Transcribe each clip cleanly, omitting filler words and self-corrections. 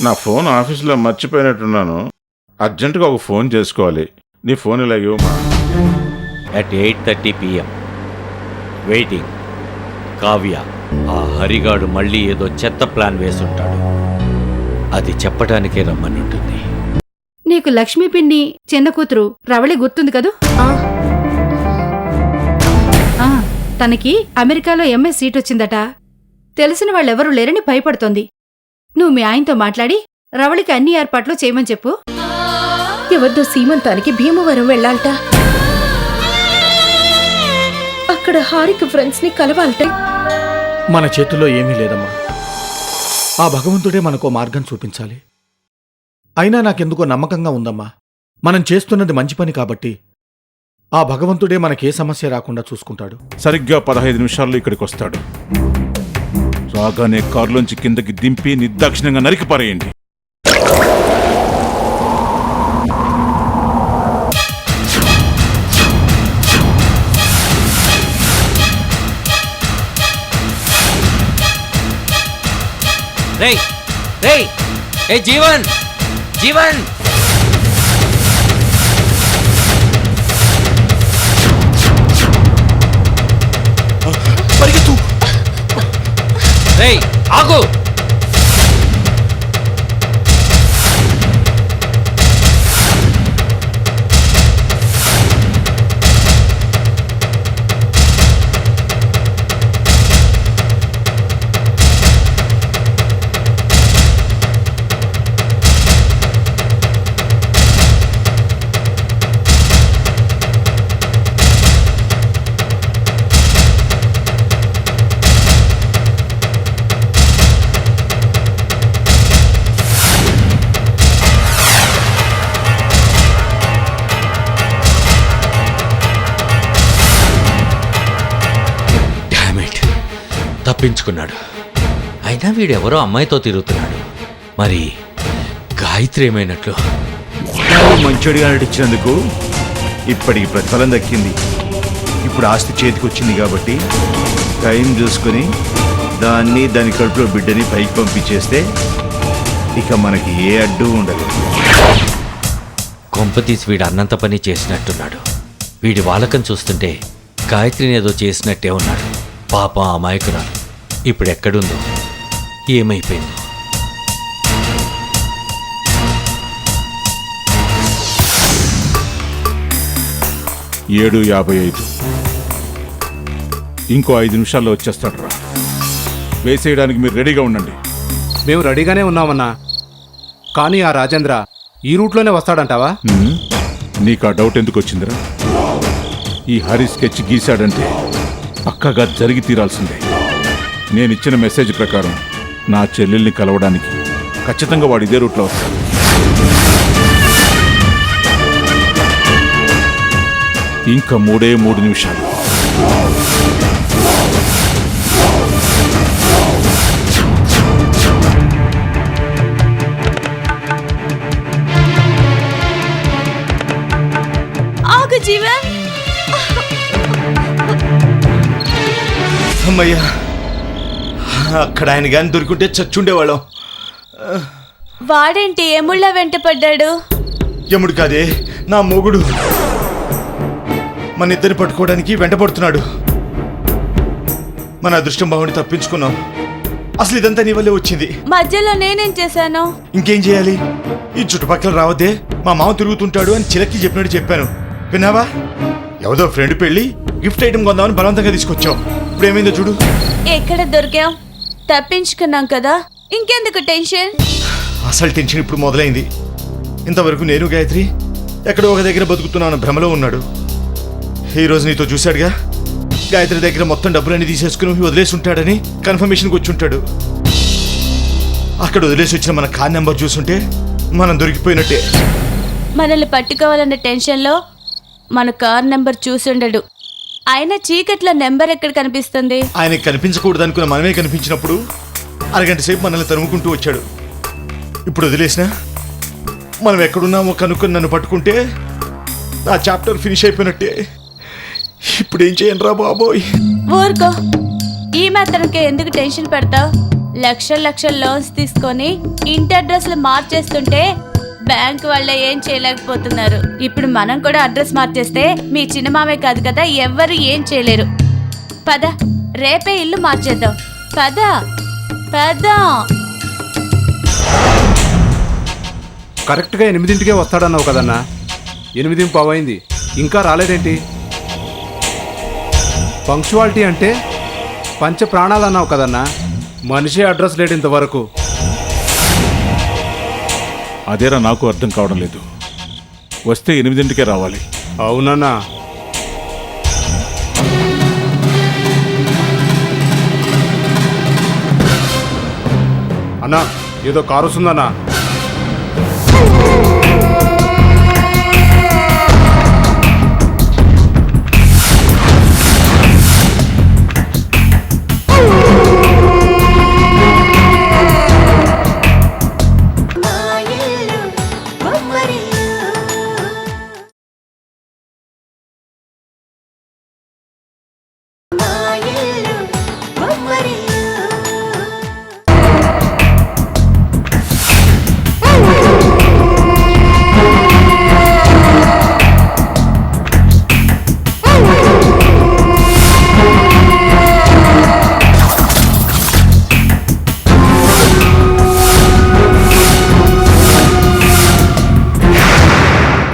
నా ఫోన్ ఆఫీస్లో మర్చిపోయినట్టున్నాను. అర్జెంటుగా ఒక ఫోన్ చేసుకోవాలి. నీ ఫోన్ ఇలా ఇవ్వమా. at 8:30 PM waiting. కావ్య. ఆ హరిగాడు మళ్ళీ ఏదో చెత్త ప్లాన్ వేసుంటాడు. అది చెప్పడానికే రమ్మనుంటుంది. నీకు లక్ష్మీ పిన్ని చిన్న కూతురు రవళి గుర్తుంది కదూ? తనకి అమెరికాలో ఎంఎస్ సీట్ వచ్చిందట. తెలిసిన వాళ్ళెవరూ లేరని భయపడుతోంది. నువ్వు మీ ఆయనతో మాట్లాడి రవళికి అన్ని ఏర్పాట్లు చేయమని చెప్పు. ఎవరిదో సీమంతానికి భీమవరం వెళ్ళాలట. అక్కడ హారిక ఫ్రెండ్స్ ని కలవాలట. మన చేతుల్లో ఏమీ లేదమ్మా. ఆ భగవంతుడే మనకో మార్గం చూపించాలి. అయినా నాకెందుకో నమ్మకంగా ఉందమ్మా. మనం చేస్తున్నది మంచి పని కాబట్టి ఆ భగవంతుడే మనకే సమస్య రాకుండా చూసుకుంటాడు. సరిగ్గా 15 నిమిషాల్లో ఇక్కడికి వస్తాడు. రాగానే కారులోంచి కిందకి దింపి నిర్దాక్షిణ్యంగా నరికి పారేయండి. రేయ్ రేయ్ ఏ జీవన్ జీవన్ పరిగెత్తు. రేయ్ ఆగు. తప్పించుకున్నాడు. అయినా వీడెవరో అమ్మాయితో తిరుగుతున్నాడు. మరి గాయత్రి ఏమైనట్లు? మంచోడిగా నటించినందుకు ఇప్పటికి ప్రతిఫలం దక్కింది. ఇప్పుడు ఆస్తి చేతికి వచ్చింది కాబట్టి టైం చూసుకొని దాని కడుపులో బిడ్డని పైకి పంపించేస్తే ఇక మనకి ఏ అడ్డు ఉండదు. కొంపతీసి వీడు అన్నంత పని చేసినట్టున్నాడు. వీడి వాలకం చూస్తుంటే గాయత్రిని ఏదో చేసినట్టే ఉన్నాడు. పాపం అమాయకురాలు ఇప్పుడెక్కడుందో, ఏమైపోయిందో. ఏడు 55. ఇంకో 5 నిమిషాల్లో వచ్చేస్తాడు రా. వేసేయడానికి మీరు రెడీగా ఉండండి. మేము రెడీగానే ఉన్నామన్నా. కానీ ఆ రాజేంద్ర ఈ రూట్లోనే వస్తాడంటావా? నీకు ఆ డౌట్ ఎందుకు వచ్చిందిరా? ఈ హరి స్కెచ్ గీశాడంటే పక్కగా జరిగి తీరాల్సిందే. నేనిచ్చిన మెసేజ్ ప్రకారం నా చెల్లెల్ని కలవడానికి ఖచ్చితంగా వాడు ఇదే రూట్లో వస్తాడు. ఇంకా 3 నిమిషాలు. ఆగు జీవన్. అమ్మయ్యా, అక్కడ ఆయన గాని దొరికింటే చచ్చుండేవాళ్ళం. వాడేంటి ఎముళ్ళ వెంట పడ్డాడు? యముడు కాదే, నా మొగుడు. మన ఇద్దరిని పట్టుకోవడానికి వెంటపడుతున్నాడు. మన అదృష్టం బాగుండి తప్పించుకున్నాం. అసలు ఇదంతా నీ వల్లే వచ్చింది. మధ్యలో నేనేం చేశాను? ఇంకేం చేయాలి? ఈ చుట్టుపక్కల రావద్దే, మా మామ తిరుగుతుంటాడు అని చిలక్కి చెప్పినట్టు చెప్పాను. విన్నావా? ఎవదో ఫ్రెండ్ పెళ్ళి గిఫ్ట్ ఐటమ్ కొందామని బలవంతంగా తీసుకొచ్చావు. ఇప్పుడు ఏమైందో చూడు. ఎక్కడ దొరికాం? తప్పించుకున్నాం కదా, ఇంకెందుకు టెన్షన్? అసలు టెన్షన్ ఇప్పుడు మొదలైంది. ఇంతవరకు నేను గాయత్రి ఎక్కడో ఒక దగ్గర బతుకుతున్నాను భ్రమలో ఉన్నాడు. ఈరోజు నీతో చూశాడుగా, గాయత్రి దగ్గర మొత్తం డబ్బులన్నీ తీసేసుకుని వదిలేసి ఉంటాడని కన్ఫర్మేషన్కి వచ్చి ఉంటాడు. అక్కడ వదిలేసి వచ్చిన మన కార్ నెంబర్ చూసుంటే మనం దొరికిపోయినట్టే. మనల్ని పట్టుకోవాలన్న టెన్షన్లో మన కార్ నెంబర్ చూసుండడు. అయినా చీకట్లో నెంబర్ ఎక్కడ కనిపిస్తుంది? ఆయనకి కనిపించకూడదు అనుకున్న మనమే కనిపించినప్పుడు అరగంట సేపు మనల్ని తరుముకుంటూ వచ్చాడు. ఇప్పుడు వదిలేసినా మనం ఎక్కడున్నామో కనుక్కొని నన్ను పట్టుకుంటే నా చాప్టర్ ఫినిష్ అయిపోయినట్టే. ఇప్పుడు ఏం చేయండి రా బాబోయ్. ఊరుకో, ఈ మాత్రంకే ఎందుకు టెన్షన్ పడతావు? లక్షల లక్షల లోన్స్ తీసుకొని ఇంటి అడ్రస్లు మార్చేస్తుంటే బ్యాంక్ వాళ్ళే ఏం చేయలేకపోతున్నారు. ఇప్పుడు మనం కూడా అడ్రస్ మార్చేస్తే మీ చిన్నమామే కాదు కదా, ఎవ్వరు ఏం చేయలేరు. పద, రేపే ఇల్లు మార్చేద్దాం. పద పద. కరెక్ట్గా 8ంటికే వస్తాడన్నావు కదన్నా, 8:15 అయింది, ఇంకా రాలేదేంటి? పంక్చువాలిటీ అంటే పంచ ప్రాణాలు అన్నావు కదన్నా, మనిషి అడ్రస్ లేడు ఇంతవరకు. అదేరా నాకు అర్థం కావడం లేదు. వస్తే 8ంటికే రావాలి. అవునన్నా. అన్నా, ఏదో కారు వస్తుందన్నా.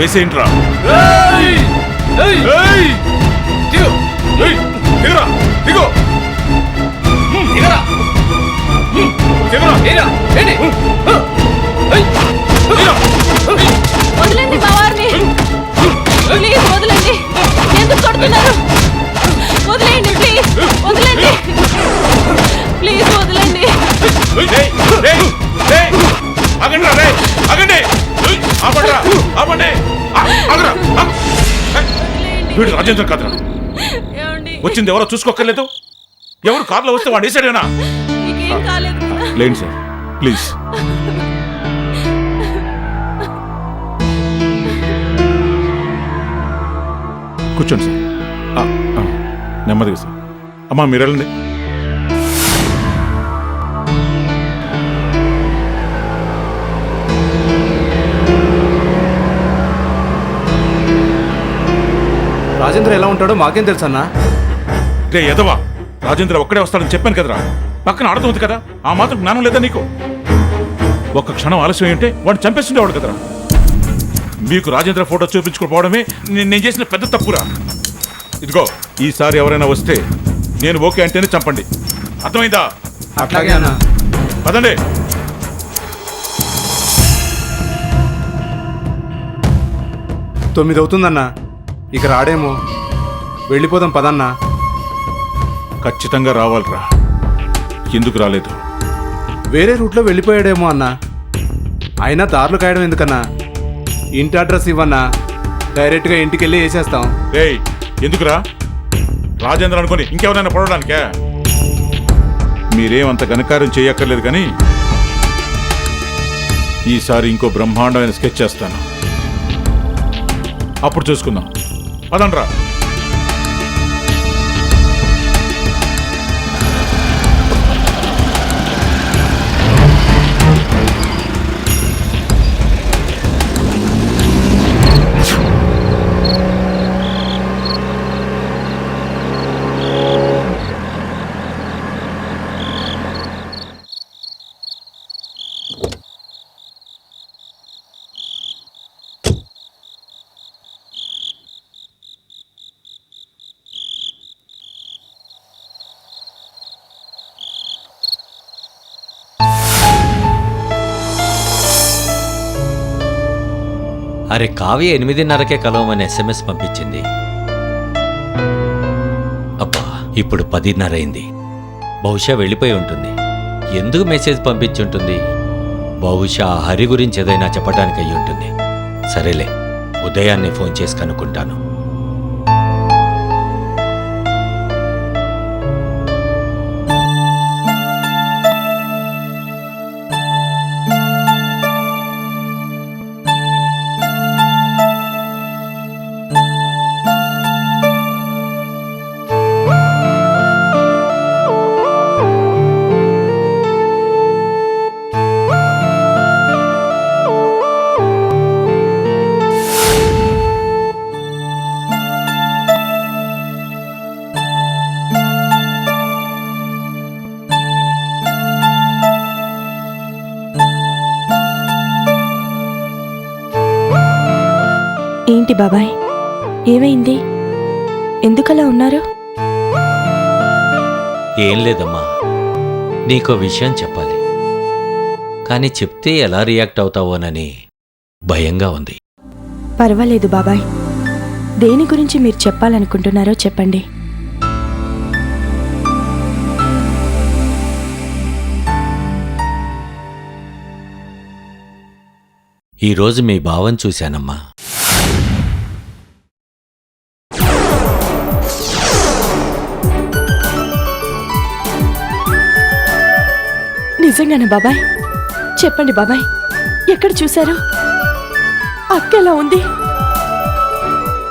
వేసేంట్రా? వదలండి మా వారిని, ప్లీజ్ వదలండి. ఎందుకు కొడుతున్నారు? వదిలేయండి ప్లీజ్, వదలండి ప్లీజ్, వదలండి. వీడు రాజేంద్ర కాదురా. ఏమండి? వచ్చింది ఎవరో చూసుకోక్కర్లేదు. ఎవరు కార్లో వస్తే వాడు వేసాడేనా? మీకేం కాలేదు కదా? లేండి సార్, ప్లీజ్. కూర్చోండి సార్. నెమ్మదిగా సార్. అమ్మా మీరు వెళ్ళండి. రాజేంద్ర ఎలా ఉంటాడో మాకేం తెలుసన్నా. రే ఎదవా, రాజేంద్ర ఒక్కడే వస్తాడని చెప్పాను కదరా. పక్కన ఆడుతుంది కదా, ఆ మాత్రం జ్ఞానం లేదా నీకు? ఒక్క క్షణం ఆలస్యం ఏంటే వాడిని చంపేస్తుండేవాడు కదరా. మీకు రాజేంద్ర ఫోటో చూపించుకోపోవడమే నేను చేసిన పెద్ద తప్పురా. ఇదిగో, ఈసారి ఎవరైనా వస్తే నేను ఓకే అంటేనే చంపండి, అర్థమైందా? అట్లాగే అన్నా. పదండి. తొమ్మిది అవుతుందన్నా, ఇక రాడేమో. వెళ్ళిపోదాం పదన్నా. ఖచ్చితంగా రావాలిరా. ఎందుకు రాలేదు? వేరే రూట్లో వెళ్ళిపోయాడేమో అన్నా. అయినా దారులు కాయడం ఎందుకన్నా? ఇంటి అడ్రస్ ఇవ్వన్నా, డైరెక్ట్గా ఇంటికి వెళ్ళి వేసేస్తాం. రేయ్, ఎందుకురా? రాజేంద్ర అనుకొని ఇంకెవరైనా పడడానికే? మీరేమంత ఘనకార్యం చేయక్కర్లేదు, కానీ ఈసారి ఇంకో బ్రహ్మాండమైన స్కెచ్ చేస్తాను. అప్పుడు చూసుకుందాం. పదండ్రా. అరే, కావ్య 8:30కే కలవమని SMS పంపించింది. అబ్బా, ఇప్పుడు 10:30 అయింది. బహుశా వెళ్ళిపోయి ఉంటుంది. ఎందుకు మెసేజ్ పంపించుంటుంది? బహుశా హరి గురించి ఏదైనా చెప్పడానికి అయి ఉంటుంది. సరేలే, ఉదయాన్నే ఫోన్ చేసి కనుక్కుంటాను. ఏంటి బాబాయ్, ఏమైంది? ఎందుకలా ఉన్నారు? ఏం లేదమ్మా, నీకో విషయం చెప్పాలి. కానీ చెప్తే ఎలా రియాక్ట్ అవుతావోనని భయంగా ఉంది. పర్వాలేదు బాబాయ్, దేని గురించి మీరు చెప్పాలనుకుంటున్నారో చెప్పండి. ఈరోజు మీ భావం చూశానమ్మా. నిజంగానా బాబాయ్? చెప్పండి బాబాయ్, ఎక్కడ చూశారు? అక్క ఎలా ఉంది?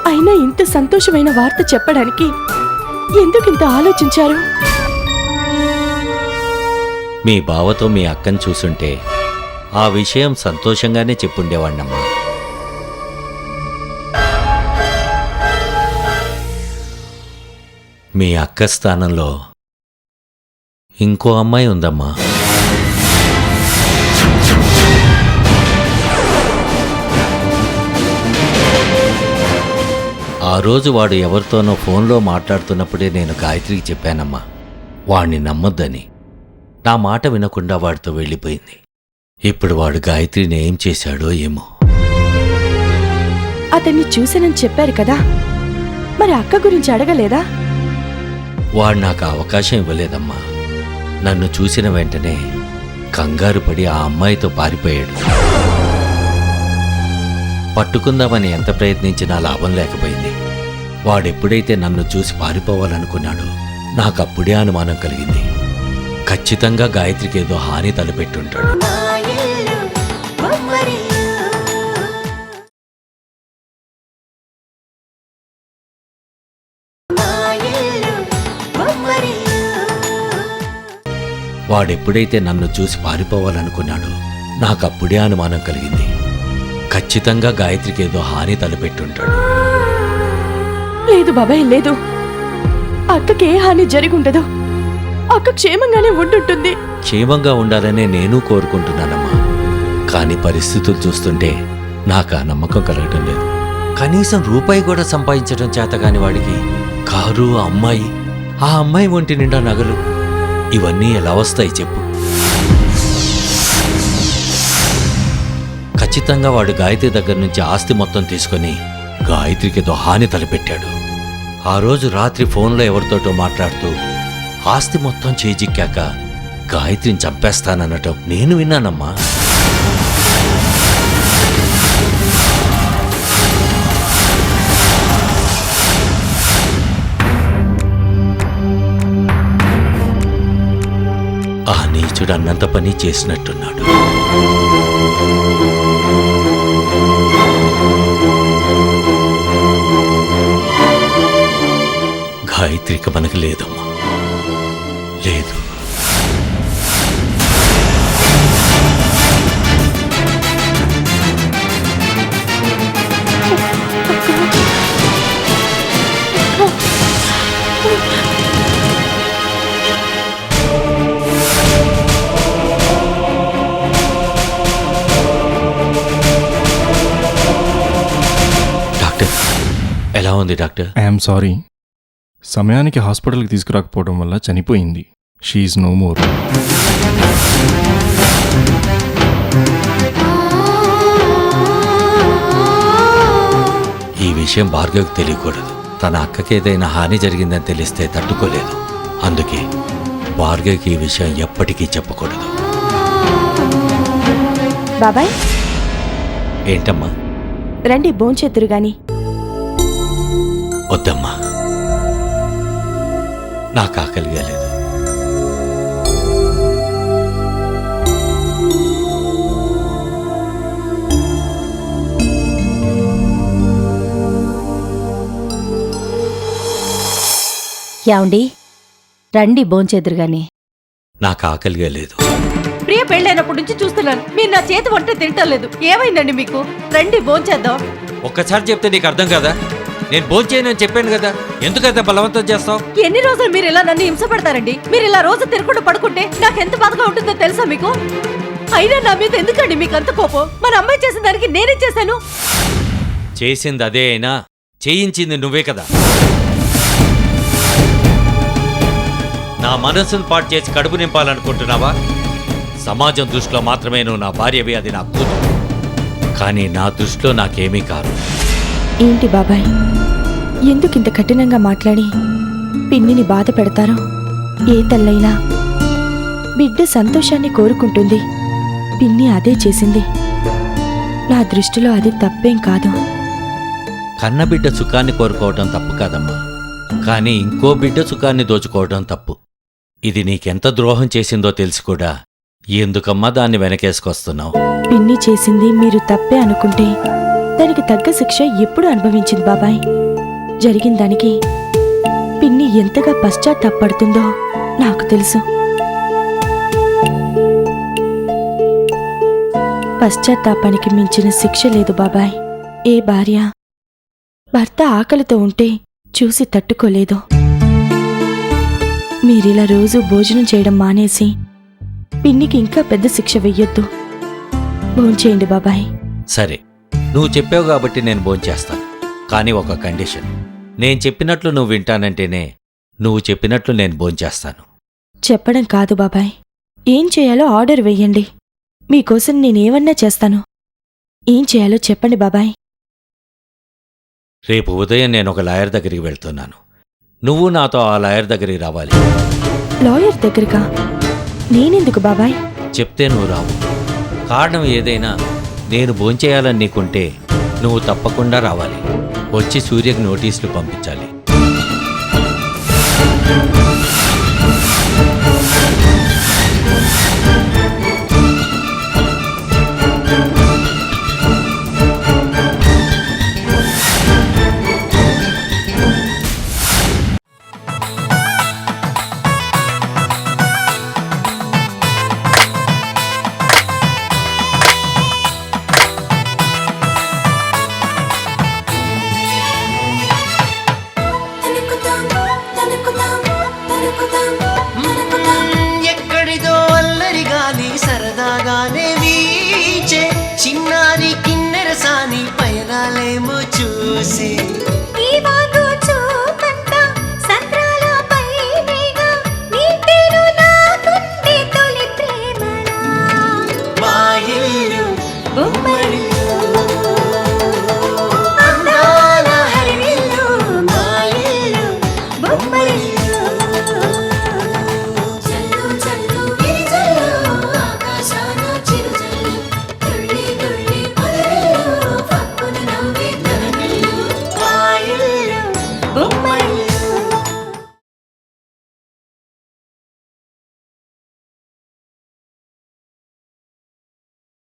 అయినా ఇంత సంతోషమైన వార్త చెప్పడానికి ఎందుకింత ఆలోచించారు? మీ బావతో మీ అక్కను చూసుంటే ఆ విషయం సంతోషంగానే చెప్పుండేవాణ్ణమ్మా. మీ అక్క స్థానంలో ఇంకో అమ్మాయి ఉందమ్మా. ఆ రోజు వాడు ఎవరితోనో ఫోన్లో మాట్లాడుతున్నప్పుడే నేను గాయత్రికి చెప్పానమ్మా, వాణ్ణి నమ్మొద్దని. నా మాట వినకుండా వాడితో వెళ్ళిపోయింది. ఇప్పుడు వాడు గాయత్రిని ఏం చేశాడో ఏమో. అతన్ని చూసానని చెప్పారు కదా, మరి అక్క గురించి అడగలేదా? వాడు నాకు అవకాశం ఇవ్వలేదమ్మా. నన్ను చూసిన వెంటనే కంగారు పడి ఆ అమ్మాయితో పారిపోయాడు. పట్టుకుందామని ఎంత ప్రయత్నించినా లాభం లేకపోయింది. వాడెప్పుడైతే నన్ను చూసి పారిపోవాలనుకున్నాడో నాకప్పుడే అనుమానం కలిగింది. ఖచ్చితంగా గాయత్రికి ఏదో హాని తలపెట్టుంటాడు. వాడెప్పుడైతే నన్ను చూసి పారిపోవాలనుకున్నాడో నాకప్పుడే అనుమానం కలిగింది. ఖచ్చితంగా గాయత్రికి ఏదో హాని తలపెట్టుంటాడు. లేదు బాబాయ్, లేదు. అక్కకి ఏ హాని జరిగుండదు. అక్క క్షేమంగానే ఉంటుంటుంది. క్షేమంగా ఉండాలనే నేను కోరుకుంటున్నానమ్మా. కానీ పరిస్థితులు చూస్తుంటే నాకు ఆ నమ్మకం కలగటం లేదు. కనీసం రూపాయి కూడా సంపాదించడం చేతగాని వాడికి కారు, అమ్మాయి, ఆ అమ్మాయి ఒంటి నిండా నగలు, ఇవన్నీ ఎలా వస్తాయి చెప్పు? ఖచ్చితంగా వాడు గాయత్రి దగ్గర నుంచి ఆస్తి మొత్తం తీసుకొని గాయత్రికి ఏదో హాని తలపెట్టాడు. ఆ రోజు రాత్రి ఫోన్లో ఎవరితోటో మాట్లాడుతూ ఆస్తి మొత్తం చేజిక్కాక గాయత్రిని చంపేస్తాననటం నేను విన్నానమ్మా. ఆ నీచుడు అన్నంత పని చేసినట్టున్నాడు. గాయత్రిక మనకు లేదమ్మా, లేదు. డాక్టర్, ఎలా ఉంది డాక్టర్? ఐఎమ్ సారీ, సమయానికి హాస్పిటల్కి తీసుకురాకపోవడం వల్ల చనిపోయింది. She is no more. ఈ విషయం భార్గవ్కి తెలియకూడదు. తన అక్కకి ఏదైనా హాని జరిగిందని తెలిస్తే తట్టుకోలేదు. అందుకే భార్గవ్కి ఈ విషయం ఎప్పటికీ చెప్పకూడదు. బాబాయ్, ఏంటమ్మా? రండి భోంచేద్దురు గాని. వద్దమ్మా, నాకు ఆకలిగా లేదు. యాండి, రండి భోంచేదురుగాని. నాకు ఆకలిగా లేదు. ప్రియ పెళ్ళైనప్పటి నుంచి చూస్తున్నాను, మీరు నా చేతి వంట తింటలేదు. ఏమైందండి మీకు? రండి భోంచేద్దాం. ఒక్కసారి చెప్తే నీకు అర్థం కదా? నేను భోంచేయనని చెప్పాను కదా, ఎందుకంత బలవంతం చేస్తావు? ఎన్ని రోజులు మీరు ఇలా నన్ను హింస పెడతారండి? మీరు ఇలా రోజు తినకుండా పడుకుంటే నాకు ఎంత బాధగా ఉంటుందో తెలుసా మీకు? అయినా నా మీద ఎందుకండి మీకు అంత కోపం? మన అమ్మాయి చేసిన దానికి నేనేం చేశాను? చేసింది అదే అయినా చేయించింది నువ్వే కదా. నా మనసును పాటు చేసి కడుపు నింపాలనుకుంటున్నావా? సమాజం దృష్టిలో మాత్రమే నువ్వు నా భార్యవి, అది నా కూతురు. కానీ నా దృష్టిలో నాకేమీ కాదు. ఏంటి బాబాయ్, ఎందుకింత కఠినంగా మాట్లాడి పిన్నిని బాధ పెడతారో? ఏ తల్లైనా బిడ్డ సంతోషాన్ని కోరుకుంటుంది. పిన్ని అదే చేసింది. నా దృష్టిలో అది తప్పేం కాదు. కన్నబిడ్డ సుఖాన్ని కోరుకోవటం తప్పు కాదమ్మా, కానీ ఇంకో బిడ్డ సుఖాన్ని దోచుకోవటం తప్పు. ఇది నీకెంత ద్రోహం చేసిందో తెలిసి కూడా ఎందుకమ్మా దాన్ని వెనకేసుకొస్తున్నావు? పిన్ని చేసింది మీరు తప్పే అనుకుంటే దానికి తగ్గ శిక్ష ఎప్పుడు అనుభవించింది బాబాయ్. జరిగిన దానికి పిన్ని ఎంతగా పశ్చాత్తాపడుతుందో నాకు తెలుసు. పశ్చాత్తాపానికి మించిన శిక్ష లేదు బాబాయ్. ఏ భార్య భర్త ఆకలితో ఉంటే చూసి తట్టుకోలేదు. మీరిలా రోజు భోజనం చేయడం మానేసి పిన్నికి ఇంకా పెద్ద శిక్ష వెయ్యొద్దు. భోంచేయండి బాబాయ్. సరే, నువ్వు చెప్పావు కాబట్టి నేను భోంచేస్తాను. కానీ ఒక కండిషన్. నేను చెప్పినట్లు నువ్వు వింటానంటేనే నువ్వు చెప్పినట్లు నేను భోంచేస్తాను. చెప్పడం కాదు బాబాయ్, ఏం చేయాలో ఆర్డర్ వెయ్యండి. మీకోసం నేనేమన్నా చేస్తాను. ఏం చేయాలో చెప్పండి బాబాయ్. రేపు ఉదయం నేను ఒక లాయర్ దగ్గరికి వెళ్తున్నాను. నువ్వు నాతో ఆ లాయర్ దగ్గరికి రావాలి. లాయర్ దగ్గరకా? నేనెందుకు బాబాయ్? చెప్తే నువ్వు రావు. కారణం ఏదైనా నేను భోంచేయాలని నీకుంటే నువ్వు తప్పకుండా రావాలి. వచ్చి సూర్యకి నోటీసులు పంపించాలి.